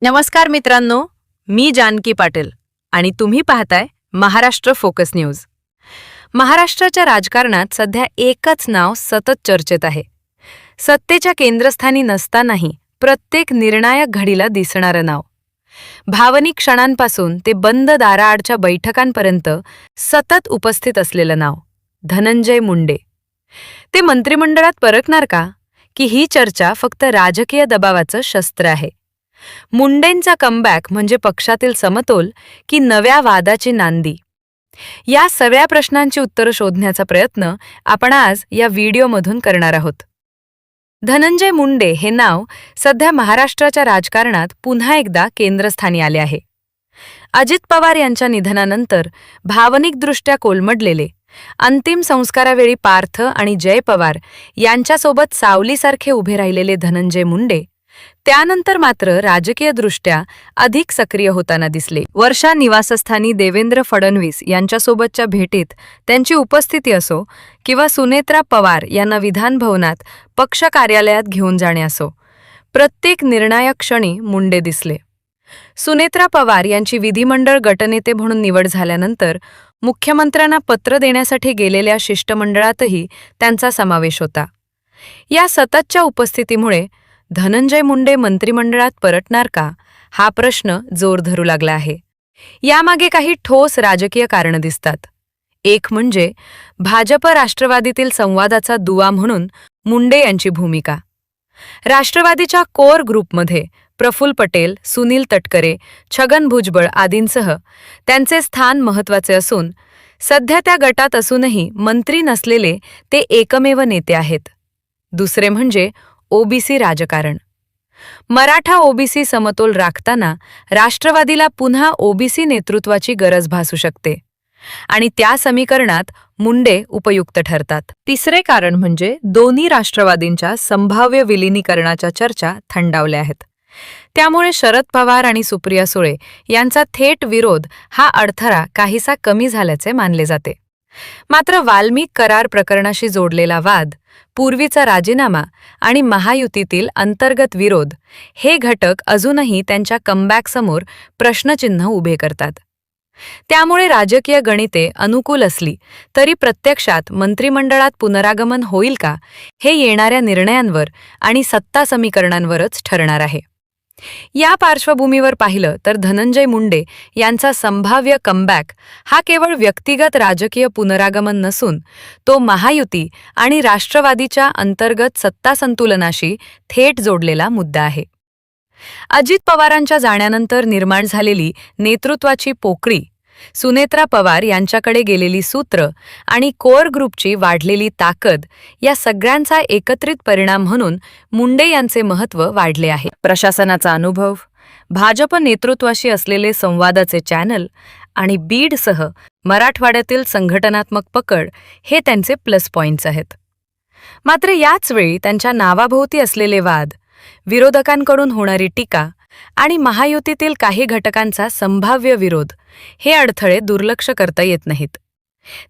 नमस्कार मित्रांनो, मी जानकी पाटील आणि तुम्ही पाहताय महाराष्ट्र फोकस न्यूज. महाराष्ट्राच्या राजकारणात सध्या एकच नाव सतत चर्चेत आहे. सत्तेच्या केंद्रस्थानी नसतानाही प्रत्येक निर्णायक घडीला दिसणारं नाव. भावनिक क्षणांपासून ते बंद दाराआडच्या बैठकांपर्यंत सतत उपस्थित असलेलं नाव धनंजय मुंडे. ते मंत्रिमंडळात परतणार का, की ही चर्चा फक्त राजकीय दबावाचं शस्त्र आहे? मुंडेंचा कमबॅक म्हणजे पक्षातील समतोल की नव्या वादाची नांदी? या सगळ्या प्रश्नांची उत्तरं शोधण्याचा प्रयत्न आपण आज या व्हिडिओमधून करणार आहोत. धनंजय मुंडे हे नाव सध्या महाराष्ट्राच्या राजकारणात पुन्हा एकदा केंद्रस्थानी आले आहे. अजित पवार यांच्या निधनानंतर भावनिकदृष्ट्या कोलमडलेले, अंतिम संस्कारावेळी पार्थ आणि जय पवार यांच्यासोबत सावलीसारखे उभे राहिलेले धनंजय मुंडे त्यानंतर मात्र राजकीयदृष्ट्या अधिक सक्रिय होताना दिसले. वर्षा निवासस्थानी देवेंद्र फडणवीस यांच्यासोबतच्या भेटीत त्यांची उपस्थिती असो किंवा सुनेत्रा पवार यांना विधान भवनात पक्ष कार्यालयात घेऊन जाणे असो, प्रत्येक निर्णायक क्षणी मुंडे दिसले. सुनेत्रा पवार यांची विधिमंडळ गटनेते म्हणून निवड झाल्यानंतर मुख्यमंत्र्यांना पत्र देण्यासाठी गेलेल्या शिष्टमंडळातही त्यांचा समावेश होता. या सततच्या उपस्थितीमुळे धनंजय मुंडे मंत्रिमंडळात परतणार का, हा प्रश्न जोर धरू लागला आहे. यामागे काही ठोस राजकीय कारणं दिसतात. एक म्हणजे भाजप राष्ट्रवादीतील संवादाचा दुवा म्हणून मुंडे यांची भूमिका. राष्ट्रवादीच्या कोर ग्रुपमध्ये प्रफुल्ल पटेल, सुनील तटकरे, छगन भुजबळ आदींसह त्यांचे स्थान महत्त्वाचे असून सध्या त्या गटात असूनही मंत्री नसलेले ते एकमेव नेते आहेत. दुसरे म्हणजे ओबीसी राजकारण. मराठा ओबीसी समतोल राखताना राष्ट्रवादीला पुन्हा ओबीसी नेतृत्वाची गरज भासू शकते आणि त्या समीकरणात मुंडे उपयुक्त ठरतात. तिसरे कारण म्हणजे दोन्ही राष्ट्रवादींच्या संभाव्य विलिनीकरणाच्या चर्चा थंडावल्या आहेत. त्यामुळे शरद पवार आणि सुप्रिया सुळे यांचा थेट विरोध हा अडथळा काहीसा कमी झाल्याचे मानले जाते. मात्र वाल्मिक करार प्रकरणाशी जोडलेला वाद, पूर्वीचा राजीनामा आणि महायुतीतील अंतर्गत विरोध हे घटक अजूनही त्यांच्या कमबॅकसमोर प्रश्नचिन्ह उभे करतात. त्यामुळे राजकीय गणिते अनुकूल असली तरी प्रत्यक्षात मंत्रिमंडळात पुनरागमन होईल का, हे येणाऱ्या निर्णयांवर आणि सत्ता समीकरणांवरच ठरणार आहे. या पार्श्वभूमीवर पाहिलं तर धनंजय मुंडे यांचा संभाव्य कमबॅक हा केवळ व्यक्तिगत राजकीय पुनरागमन नसून तो महायुती आणि राष्ट्रवादीच्या अंतर्गत सत्ता संतुलनाशी थेट जोडलेला मुद्दा आहे. अजित पवारांच्या जाण्यानंतर निर्माण झालेली नेतृत्वाची पोकळी, सुनेत्रा पवार यांच्याकडे गेलेली सूत्र आणि कोर ग्रुपची वाढलेली ताकद या सगळ्यांचा एकत्रित परिणाम म्हणून मुंडे यांचे महत्त्व वाढले आहे. प्रशासनाचा अनुभव, भाजप नेतृत्वाशी असलेले संवादाचे चॅनल आणि बीडसह मराठवाड्यातील संघटनात्मक पकड हे त्यांचे प्लस पॉइंट्स आहेत. मात्र याच वेळी त्यांच्या नावाभोवती असलेले वाद, विरोधकांकडून होणारी टीका आणि महायुतीतील काही घटकांचा संभाव्य विरोध हे अडथळे दुर्लक्ष करता येत नाहीत.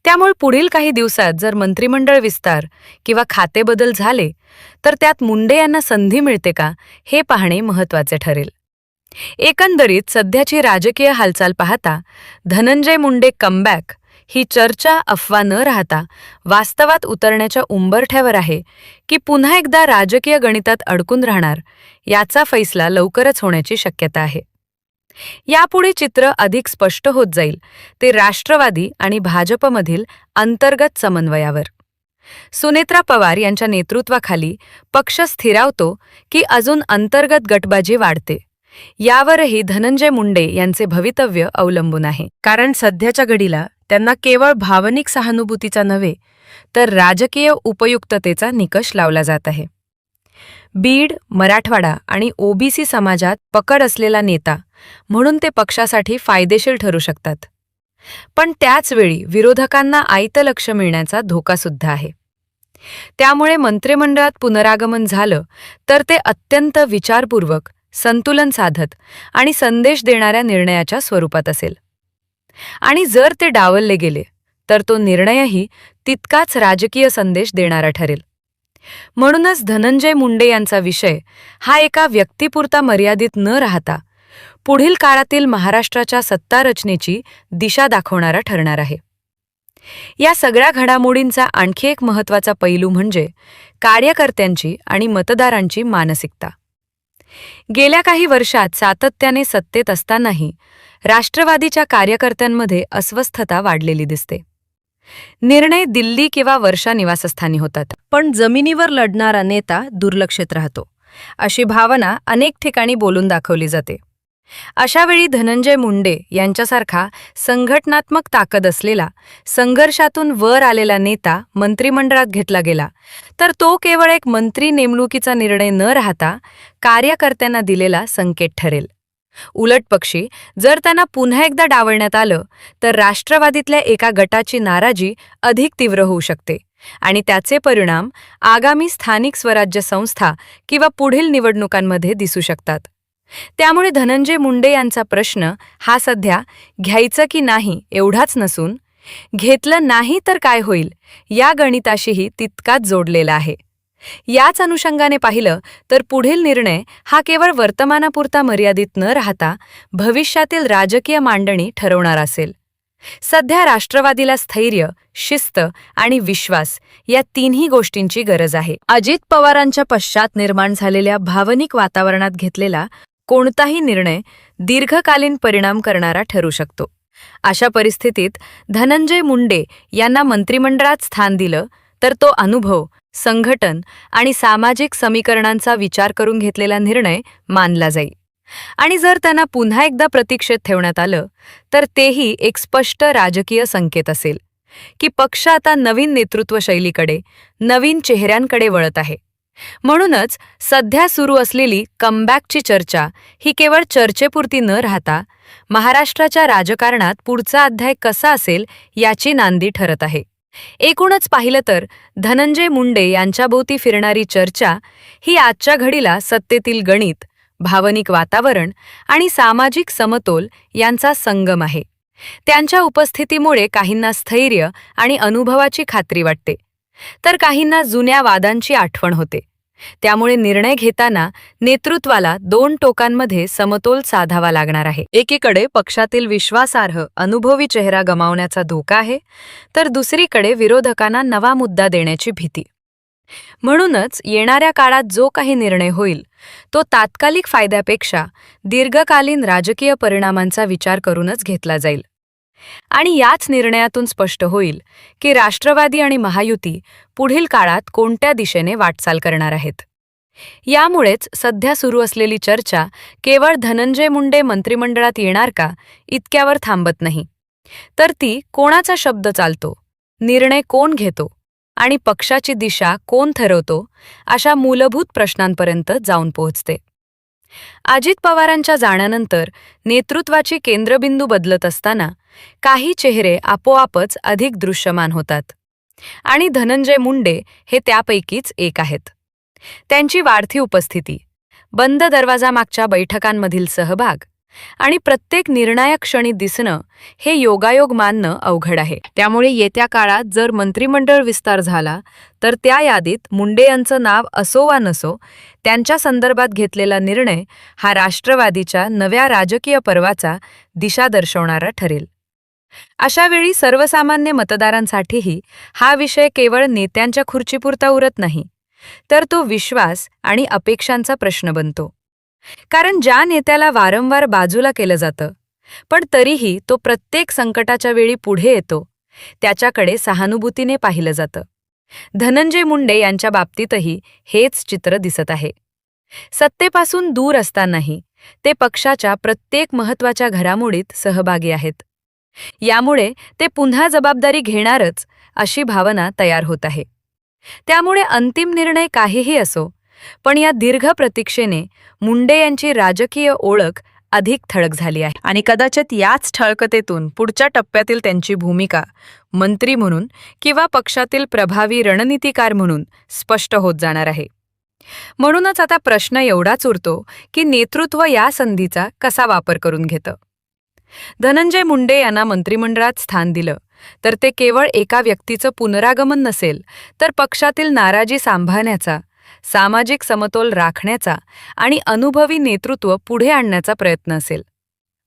त्यामुळे पुढील काही दिवसात जर मंत्रिमंडळ विस्तार किंवा खातेबदल झाले तर त्यात मुंडे यांना संधी मिळते का, हे पाहणे महत्त्वाचे ठरेल. एकंदरीत सध्याची राजकीय हालचाल पाहता धनंजय मुंडे कमबॅक ही चर्चा अफवा न राहता वास्तवात उतरण्याच्या उंबरठ्यावर आहे की पुन्हा एकदा राजकीय गणितात अडकून राहणार, याचा फैसला लवकरच होण्याची शक्यता आहे. यापुढे चित्र अधिक स्पष्ट होत जाईल ते राष्ट्रवादी आणि भाजपमधील अंतर्गत समन्वयावर. सुनेत्रा पवार यांच्या नेतृत्वाखाली पक्ष स्थिरावतो की अजून अंतर्गत गटबाजी वाढते, यावरही धनंजय मुंडे यांचे भवितव्य अवलंबून आहे. कारण सध्याच्या घडीला त्यांना केवळ भावनिक सहानुभूतीचा नव्हे तर राजकीय उपयुक्ततेचा निकष लावला जात आहे. बीड, मराठवाडा आणि ओबीसी समाजात पकड असलेला नेता म्हणून ते पक्षासाठी फायदेशीर ठरू शकतात. पण त्याचवेळी विरोधकांना आयतं लक्ष मिळण्याचा धोकासुद्धा आहे. त्यामुळे मंत्रिमंडळात पुनरागमन झालं तर ते अत्यंत विचारपूर्वक, संतुलन साधत आणि संदेश देणाऱ्या निर्णयाच्या स्वरूपात असेल. आणि जर ते डावलले गेले तर तो निर्णयही तितकाच राजकीय संदेश देणारा ठरेल. म्हणूनच धनंजय मुंडे यांचा विषय हा एका व्यक्तीपुरता मर्यादित न राहता पुढील काळातील महाराष्ट्राच्या सत्ता रचनेची दिशा दाखवणारा ठरणार आहे. या सगळ्या घडामोडींचा आणखी एक महत्त्वाचा पैलू म्हणजे कार्यकर्त्यांची आणि मतदारांची मानसिकता. गेल्या काही वर्षात सातत्याने सत्तेत असतानाही राष्ट्रवादीच्या कार्यकर्त्यांमध्ये अस्वस्थता वाढलेली दिसते. निर्णय दिल्ली किंवा वर्षा निवासस्थानी होतात, पण जमिनीवर लढणारा नेता दुर्लक्षित राहतो, अशी भावना अनेक ठिकाणी बोलून दाखवली जाते. अशावेळी धनंजय मुंडे यांच्यासारखा संघटनात्मक ताकद असलेला, संघर्षातून वर आलेला नेता मंत्रिमंडळात घेतला गेला तर तो केवळ एक मंत्री नेमणुकीचा निर्णय न राहता कार्यकर्त्यांना दिलेला संकेत ठरेल. उलटपक्षी जर त्यांना पुन्हा एकदा डावलण्यात आलं तर राष्ट्रवादीतल्या एका गटाची नाराजी अधिक तीव्र होऊ शकते आणि त्याचे परिणाम आगामी स्थानिक स्वराज्य संस्था किंवा पुढील निवडणुकांमध्ये दिसू शकतात. त्यामुळे धनंजय मुंडे यांचा प्रश्न हा सध्या घ्यायचं की नाही एवढाच नसून, घेतलं नाही तर काय होईल या गणिताशीही तितकाच जोडलेला आहे. याच अनुषंगाने पाहिलं तर पुढील निर्णय हा केवळ वर्तमानापुरता मर्यादित न राहता भविष्यातील राजकीय मांडणी ठरवणारा असेल. सध्या राष्ट्रवादीला स्थैर्य, शिस्त आणि विश्वास या तिन्ही गोष्टींची गरज आहे. अजित पवारांच्या पश्चात निर्माण झालेल्या भावनिक वातावरणात घेतलेला कोणताही निर्णय दीर्घकालीन परिणाम करणारा ठरू शकतो. अशा परिस्थितीत धनंजय मुंडे यांना मंत्रिमंडळात स्थान दिलं तर तो अनुभव, संघटन आणि सामाजिक समीकरणांचा विचार करून घेतलेला निर्णय मानला जाईल. आणि जर त्यांना पुन्हा एकदा प्रतीक्षेत ठेवण्यात आलं तर तेही एक स्पष्ट राजकीय संकेत असेल की पक्ष आता नवीन नेतृत्व शैलीकडे, नवीन चेहऱ्यांकडे वळत आहे. म्हणूनच सध्या सुरू असलेली कमबॅकची चर्चा ही केवळ चर्चेपुरती न राहता महाराष्ट्राच्या राजकारणात पुढचा अध्याय कसा असेल याची नांदी ठरत आहे. एकूणच पाहिलं तर धनंजय मुंडे यांच्याभोवती फिरणारी चर्चा ही आजच्या घडीला सत्तेतील गणित, भावनिक वातावरण आणि सामाजिक समतोल यांचा संगम आहे. त्यांच्या उपस्थितीमुळे काहींना स्थैर्य आणि अनुभवाची खात्री वाटते, तर काहींना जुन्या वादांची आठवण होते. त्यामुळे निर्णय घेताना नेतृत्वाला दोन टोकांमध्ये समतोल साधावा लागणार आहे. एकीकडे पक्षातील विश्वासार्ह, अनुभवी चेहरा गमावण्याचा धोका आहे, तर दुसरीकडे विरोधकांना नवा मुद्दा देण्याची भीती. म्हणूनच येणाऱ्या काळात जो काही निर्णय होईल तो तात्कालिक फायद्यापेक्षा दीर्घकालीन राजकीय परिणामांचा विचार करूनच घेतला जाईल. आणि याच निर्णयातून स्पष्ट होईल की राष्ट्रवादी आणि महायुती पुढील काळात कोणत्या दिशेने वाटचाल करणार आहेत. यामुळेच सध्या सुरू असलेली चर्चा केवळ धनंजय मुंडे मंत्रिमंडळात येणार का इतक्यावर थांबत नाही, तर ती कोणाचा शब्द चालतो, निर्णय कोण घेतो आणि पक्षाची दिशा कोण ठरवतो अशा मूलभूत प्रश्नांपर्यंत जाऊन पोहोचते. अजित पवारांच्या जाण्यानंतर नेतृत्वाची केंद्रबिंदू बदलत असताना काही चेहरे आपोआपच अधिक दृश्यमान होतात आणि धनंजय मुंडे हे त्यापैकीच एक आहेत. त्यांची वाढती उपस्थिती, बंद दरवाजामागच्या बैठकांमधील सहभाग आणि प्रत्येक निर्णायक क्षणी दिसणं हे योगायोग मानणं अवघड आहे. त्यामुळे येत्या काळात जर मंत्रिमंडळ विस्तार झाला तर त्या यादीत मुंडे यांचं नाव असो वा नसो, त्यांच्या संदर्भात घेतलेला निर्णय हा राष्ट्रवादीच्या नव्या राजकीय पर्वाचा दिशा दर्शवणारा ठरेल. अशावेळी सर्वसामान्य मतदारांसाठीही हा विषय केवळ नेत्यांच्या खुर्चीपुरता उरत नाही, तर तो विश्वास आणि अपेक्षांचा प्रश्न बनतो. कारण ज्या नेत्याला वारंवार बाजूला केलं जातं पण तरीही तो प्रत्येक संकटाच्या वेळी पुढे येतो, त्याच्याकडे सहानुभूतीने पाहिलं जातं. धनंजय मुंडे यांच्या बाबतीतही हेच चित्र दिसत आहे. सत्तेपासून दूर असतानाही ते पक्षाच्या प्रत्येक महत्त्वाच्या घडामोडीत सहभागी आहेत. यामुळे ते पुन्हा जबाबदारी घेणारच अशी भावना तयार होत आहे. त्यामुळे अंतिम निर्णय काहीही असो, पण या दीर्घ प्रतीक्षेने मुंडे यांची राजकीय ओळख अधिक ठळक झाली आहे आणि कदाचित याच ठळकतेतून पुढच्या टप्प्यातील त्यांची भूमिका मंत्री म्हणून किंवा पक्षातील प्रभावी रणनीतिकार म्हणून स्पष्ट होत जाणार आहे. म्हणूनच आता प्रश्न एवढाच उरतो की नेतृत्व या संधीचा कसा वापर करून घेतं. धनंजय मुंडे यांना मंत्रिमंडळात स्थान दिलं तर ते केवळ एका व्यक्तीचं पुनरागमन नसेल, तर पक्षातील नाराजी सांभाळण्याचा, सामाजिक समतोल राखण्याचा आणि अनुभवी नेतृत्व पुढे आणण्याचा प्रयत्न असेल.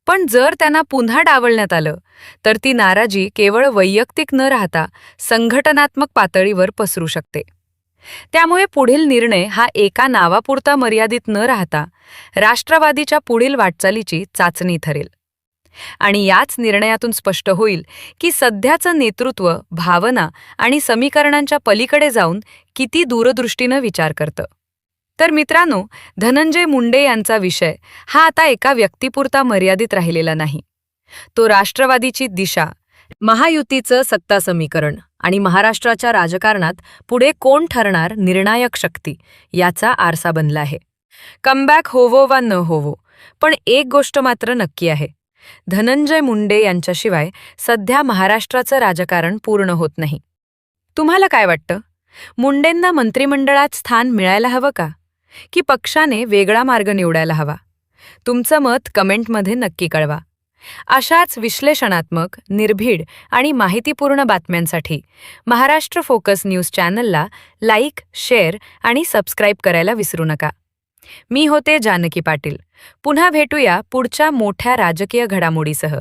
पण जर त्यांना पुन्हा डावलण्यात आलं तर ती नाराजी केवळ वैयक्तिक न राहता संघटनात्मक पातळीवर पसरू शकते. त्यामुळे पुढील निर्णय हा एका नावापुरता मर्यादित न राहता राष्ट्रवादीच्या पुढील वाटचालीची चाचणी ठरेल. आणि याच निर्णयातून स्पष्ट होईल की सध्याचं नेतृत्व भावना आणि समीकरणांच्या पलीकडे जाऊन किती दूरदृष्टीनं विचार करतं. तर मित्रांनो, धनंजय मुंडे यांचा विषय हा आता एका व्यक्तीपुरता मर्यादित राहिलेला नाही. तो राष्ट्रवादीची दिशा, महायुतीचं सत्ता समीकरण आणि महाराष्ट्राच्या राजकारणात पुढे कोण ठरणार निर्णायक शक्ती याचा आरसा बनला आहे. कमबॅक होवो वा न होवो, पण एक गोष्ट मात्र नक्की आहे, धनंजय मुंडे यांच्याशिवाय सध्या महाराष्ट्राचं राजकारण पूर्ण होत नाही. तुम्हाला काय वाटतं? मुंडेंना मंत्रिमंडळात स्थान मिळायला हवं का? की पक्षाने वेगळा मार्ग निवडायला हवा? तुमचं मत कमेंटमध्ये नक्की कळवा. अशाच विश्लेषणात्मक, निर्भीड आणि माहितीपूर्ण बातम्यांसाठी महाराष्ट्र फोकस न्यूज चॅनलला लाईक, शेअर आणि सबस्क्राईब करायला विसरू नका. मी होते जानकी पाटील. पुन्हा भेटूया पुढच्या मोठ्या राजकीय घडामोडीसह.